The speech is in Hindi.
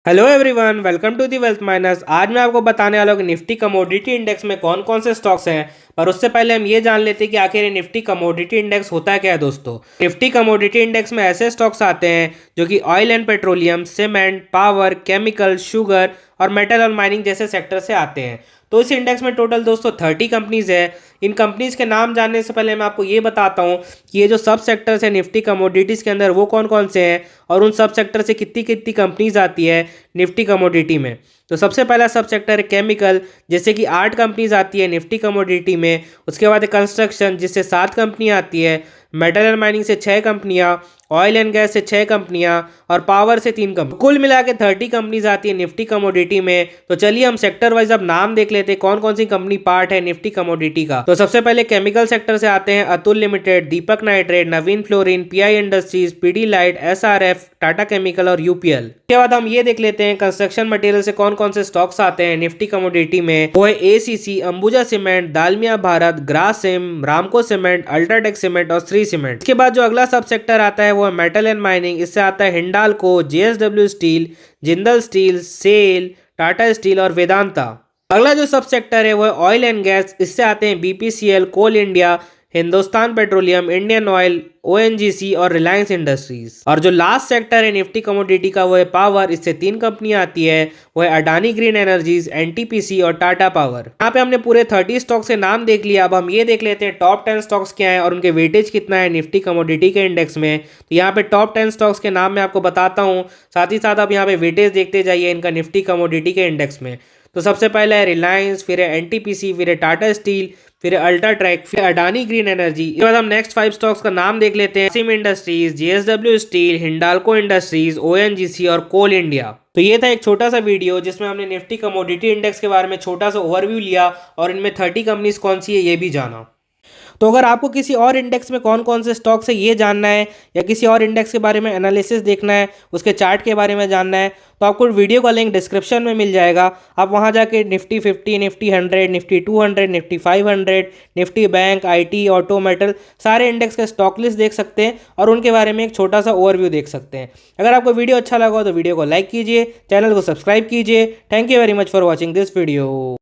Hello everyone, welcome to the wealth miners. आज मैं आपको बताने वाला हूँ कि निफ्टी कमोडिटी इंडेक्स में कौन कौन से स्टॉक्स हैं। पर उससे पहले हम ये जान लेते हैं कि आखिर ये निफ्टी कमोडिटी इंडेक्स होता है क्या है दोस्तों। निफ्टी कमोडिटी इंडेक्स में ऐसे स्टॉक्स आते हैं जो कि oil and petroleum, cement, power, chemical, sugar और मेटल और माइनिंग जैसे सेक्टर से आते हैं। तो इस इंडेक्स में टोटल दोस्तों 30 कंपनीज है। इन कंपनीज के नाम जानने से पहले मैं आपको ये बताता हूँ कि ये जो सब सेक्टर्स है निफ्टी कमोडिटीज़ के अंदर वो कौन कौन से हैं और उन सब सेक्टर से कितनी कितनी कंपनीज आती है निफ्टी कमोडिटी में। तो सबसे पहला सब सेक्टर है केमिकल, जैसे कि 8 कंपनीज आती है निफ्टी कमोडिटी में। उसके बाद है कंस्ट्रक्शन, जिससे 7 कंपनियाँ आती है। मेटल एंड माइनिंग से 6 कंपनियाँ, ऑयल एंड गैस से 6 कंपनियाँ और पावर से 3 कंपनी, कुल मिला के 30 कंपनीज आती है निफ्टी कमोडिटी में। तो चलिए हम सेक्टर वाइज अब नाम देख लेते हैं कौन कौन सी कंपनी पार्ट है निफ्टी कमोडिटी का। तो सबसे पहले केमिकल सेक्टर से आते हैं Atul limited, Deepak nitrate, Navin fluorine, PI industries, PD light, SRF, Tata chemical और यूपीएल। उसके बाद हम ये देख लेते हैं कंस्ट्रक्शन मटेरियल से कौन कौन से स्टॉक्स आते हैं निफ्टी कमोडिटी में। वो है एसीसी, अंबुजा सीमेंट, दालमिया भारत, ग्रासिम, रामको सीमेंट, अल्ट्राटेक सीमेंट और श्री सीमेंट। इसके बाद जो अगला सब सेक्टर आता है वो है मेटल एंड माइनिंग। इससे आता है Hindalco, JSW steel, Jindal steel, SAIL, Tata steel और वेदांता। अगला जो सब सेक्टर है वो है ऑयल एंड गैस। इससे आते हैं BPCL, coal India, Hindustan petroleum, Indian oil, ONGC और रिलायंस इंडस्ट्रीज। और जो लास्ट सेक्टर है निफ्टी कमोडिटी का वो है पावर। इससे 3 कंपनियां आती है, वो है अडानी ग्रीन एनर्जीज, एनटीपीसी और टाटा पावर। यहाँ पे हमने पूरे 30 स्टॉक्स के नाम देख लिया। अब हम ये देख लेते हैं टॉप 10 स्टॉक्स क्या है और उनके वेटेज कितना है निफ्टी कमोडिटी के इंडेक्स में। तो यहाँ पे टॉप 10 स्टॉक्स के नाम मैं आपको बताता हूँ, साथ ही साथ आप यहाँ पे वेटेज देखते जाइए इनका निफ्टी कमोडिटी के इंडेक्स में। तो सबसे पहले है रिलायंस, फिर है एनटीपीसी, फिर है टाटा स्टील, फिर अल्ट्राट्रैक, फिर अडानी ग्रीन एनर्जी। इसके बाद हम नेक्स्ट 5 स्टॉक्स का नाम देख लेते हैं। SIM industries, JSW steel, Hindalco industries, ONGC और कोल इंडिया। तो ये था एक छोटा सा वीडियो जिसमें हमने निफ्टी कमोडिटी इंडेक्स के बारे में छोटा सा ओवरव्यू लिया और इनमें 30 कंपनीज कौन सी है ये भी जाना। तो अगर आपको किसी और इंडेक्स में कौन कौन से स्टॉक्स है ये जानना है या किसी और इंडेक्स के बारे में एनालिसिस देखना है, उसके चार्ट के बारे में जानना है, तो आपको वीडियो का लिंक डिस्क्रिप्शन में मिल जाएगा। आप वहां जाके Nifty 50, Nifty 100, Nifty 200, Nifty 500, Nifty bank, IT, auto, metal सारे इंडेक्स का स्टॉक लिस्ट देख सकते हैं और उनके बारे में एक छोटा सा ओवरव्यू देख सकते हैं। अगर आपको वीडियो अच्छा लगा हो तो वीडियो को लाइक कीजिए, चैनल को सब्सक्राइब कीजिए। Thank you very much for watching this video.